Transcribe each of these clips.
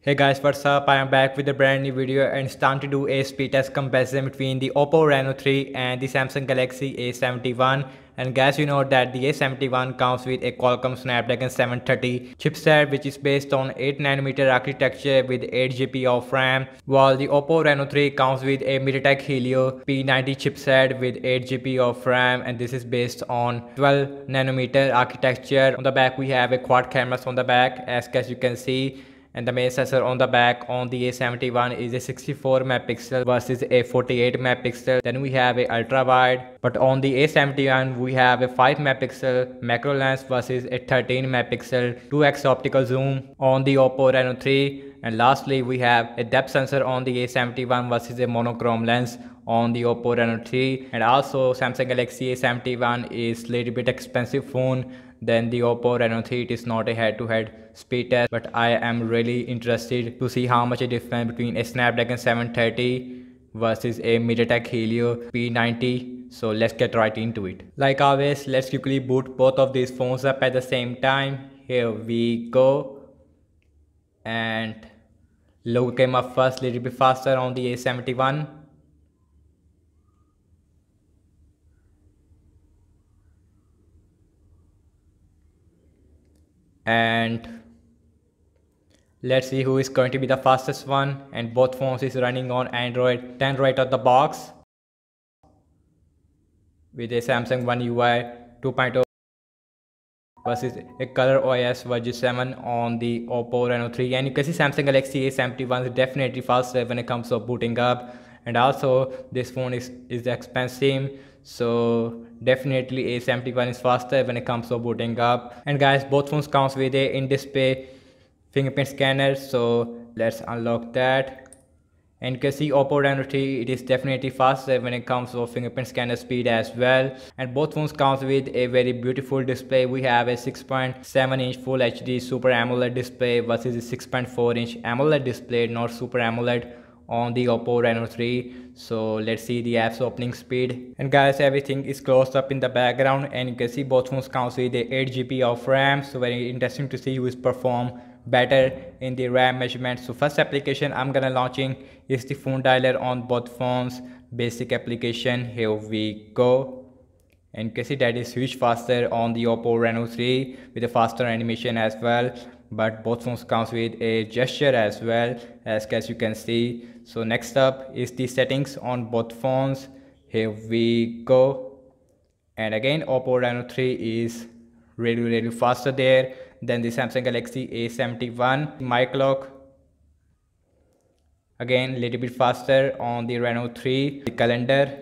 Hey guys, what's up? I am back with a brand new video and it's time to do a speed test comparison between the Oppo Reno 3 and the Samsung Galaxy A71. And guys, you know that the A71 comes with a Qualcomm Snapdragon 730 chipset, which is based on 8nm architecture with 8GB of RAM, while the Oppo Reno 3 comes with a MediaTek Helio P90 chipset with 8GB of RAM, and this is based on 12nm architecture. On the back we have a quad cameras on the back, as you can see, and the main sensor on the back on the A71 is a 64 megapixel versus a 48 megapixel. Then we have a ultra wide, but on the A71 we have a 5 megapixel macro lens versus a 13 megapixel 2x optical zoom on the Oppo Reno 3. And lastly we have a depth sensor on the A71 versus a monochrome lens on the Oppo Reno 3. And also Samsung Galaxy A71 is little bit expensive phone than the Oppo Reno 3. It is not a head-to-head speed test, but I am really interested to see how much a difference between a Snapdragon 730 versus a MediaTek Helio P90. So let's get right into it. Like always, let's quickly boot both of these phones up at the same time. Here we go. And logo came up first, little bit faster on the A71. And let's see who is going to be the fastest one. And both phones is running on Android 10 right out the box with a Samsung One UI 2.0 versus a Color OS version 7 on the Oppo Reno 3. And you can see Samsung Galaxy A71 is definitely faster when it comes to booting up. And also this phone is expensive, so definitely A71 is faster when it comes to booting up. And guys, both phones comes with a in-display fingerprint scanner, so let's unlock that. And you can see Oppo Reno 3, it is definitely faster when it comes to fingerprint scanner speed as well. And both phones comes with a very beautiful display. We have a 6.7-inch Full HD Super AMOLED display versus a 6.4-inch AMOLED display, not Super AMOLED, on the Oppo Reno 3. So let's see the app's opening speed. And guys, everything is closed up in the background, and you can see both phones comes with a 8GB of RAM. So very interesting to see who is perform better in the RAM measurement. So first application I'm gonna launching is the phone dialer on both phones. Basic application, here we go. And you can see that is huge faster on the Oppo Reno 3 with a faster animation as well. But both phones comes with a gesture as well, as you can see. So next up is the settings on both phones. Here we go. And again, Oppo Reno 3 is really faster there than the Samsung Galaxy A71. Mic lock, again little bit faster on the Reno 3. The calendar,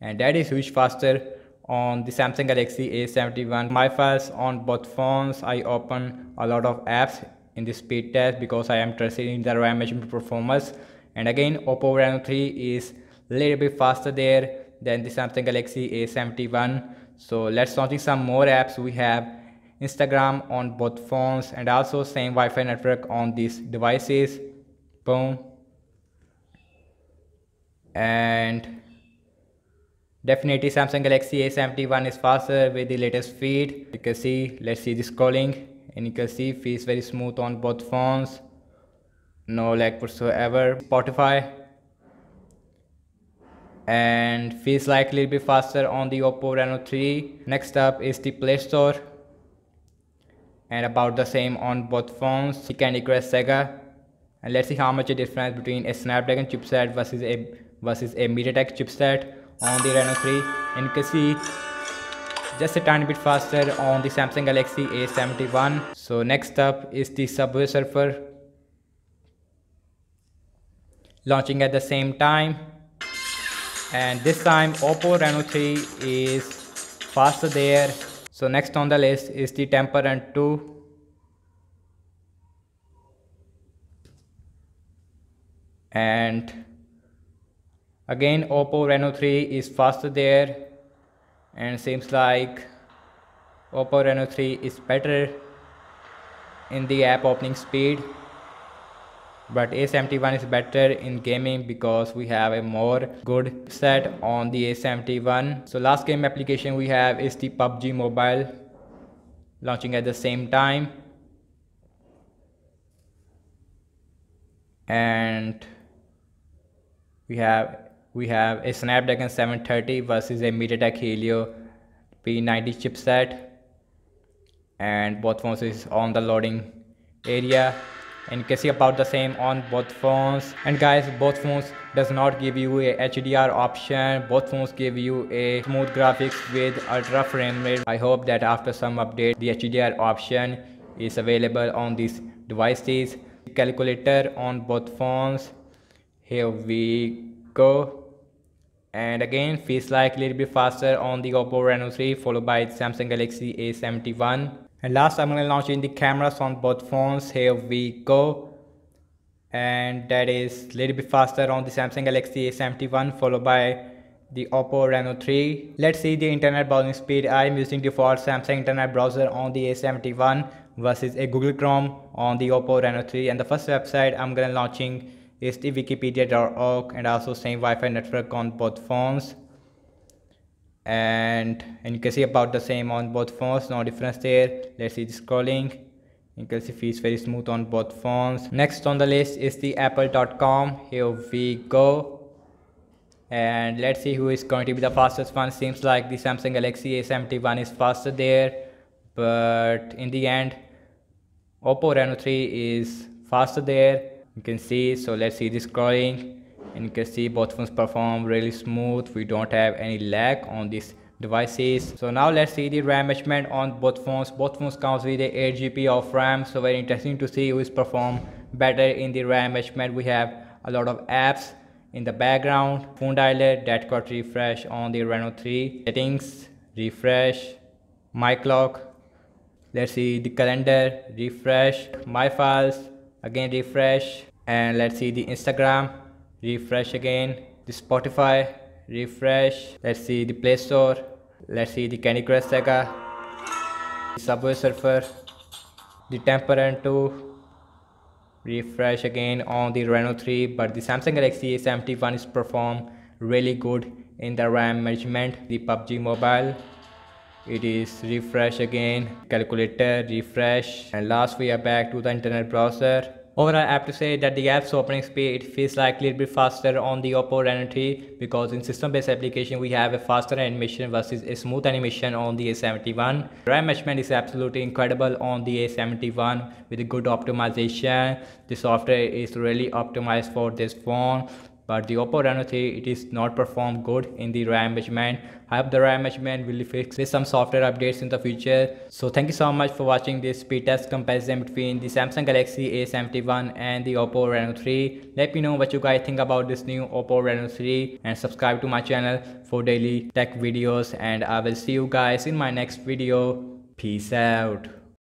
and that is huge faster on the Samsung Galaxy A71. My files on both phones, I open a lot of apps in the speed test because I am interested in the RAM measurement performance. And again, Oppo Reno 3 is a little bit faster there than the Samsung Galaxy A71. So let's launch some more apps. We have Instagram on both phones and also same Wi-Fi network on these devices. Boom. And definitely Samsung Galaxy A71 is faster with the latest feed. You can see, let's see the scrolling, and you can see feels very smooth on both phones, no lag whatsoever. Spotify, and feels like a little bit faster on the Oppo Reno 3. Next up is the Play Store, and about the same on both phones. The Candy Crush Saga, and let's see how much a difference between a Snapdragon chipset versus a MediaTek chipset on the Reno 3. And you can see just a tiny bit faster on the Samsung Galaxy A71. So next up is the Subway Surfer, launching at the same time. And this time Oppo Reno 3 is faster there. So next on the list is the Temple Run 2. And again, Oppo Reno 3 is faster there, and seems like Oppo Reno 3 is better in the app opening speed, but A71 is better in gaming because we have a more good set on the A71. So last game application we have is the PUBG Mobile, launching at the same time. And we have a Snapdragon 730 versus a MediaTek Helio P90 chipset, and both phones is on the loading area, and you can see about the same on both phones. And guys, both phones does not give you a HDR option. Both phones give you a smooth graphics with ultra frame rate. I hope that after some update the HDR option is available on these devices. Calculator on both phones, here we go. And again, feels like a little bit faster on the Oppo Reno 3, followed by Samsung Galaxy A71. And last, I'm going to launch in the cameras on both phones. Here we go. And that is a little bit faster on the Samsung Galaxy A71, followed by the Oppo Reno 3. Let's see the internet browsing speed. I'm using default Samsung internet browser on the A71 versus a Google Chrome on the Oppo Reno 3. And the first website I'm going to launching is the wikipedia.org, and also same Wi-Fi network on both phones. And you can see about the same on both phones, no difference there. Let's see the scrolling. You can see feels very smooth on both phones. Next on the list is the apple.com. Here we go. And let's see who is going to be the fastest one. Seems like the Samsung Galaxy A71 is faster there, but in the end Oppo Reno 3 is faster there, you can see. So let's see the scrolling, and you can see both phones perform really smooth. We don't have any lag on these devices. So now let's see the RAM management on both phones. Both phones comes with a 8 GB of RAM, so very interesting to see who is perform better in the RAM management. We have a lot of apps in the background. Phone dialer that got refresh on the Reno 3. Settings, refresh. My clock, let's see the calendar, refresh. My files, again refresh. And let's see the Instagram, refresh again. The Spotify, refresh. Let's see the Play Store. Let's see the Candy Crush Saga, the Subway Surfer, the Temple Run 2. Refresh again on the Reno 3, but the Samsung Galaxy A71 is perform really good in the RAM management. The PUBG Mobile, it is refresh again. Calculator, refresh. And last we are back to the internet browser. Overall, I have to say that the app's opening speed, it feels like a little bit faster on the Oppo Reno 3, because in system-based application we have a faster animation versus a smooth animation on the A71. RAM management is absolutely incredible on the A71 with a good optimization. The software is really optimized for this phone. But the Oppo Reno 3, it is not performed good in the RAM management. I hope the RAM management will be fixed with some software updates in the future. So thank you so much for watching this speed test comparison between the Samsung Galaxy A71 and the Oppo Reno 3. Let me know what you guys think about this new Oppo Reno 3, and subscribe to my channel for daily tech videos, and I will see you guys in my next video. Peace out.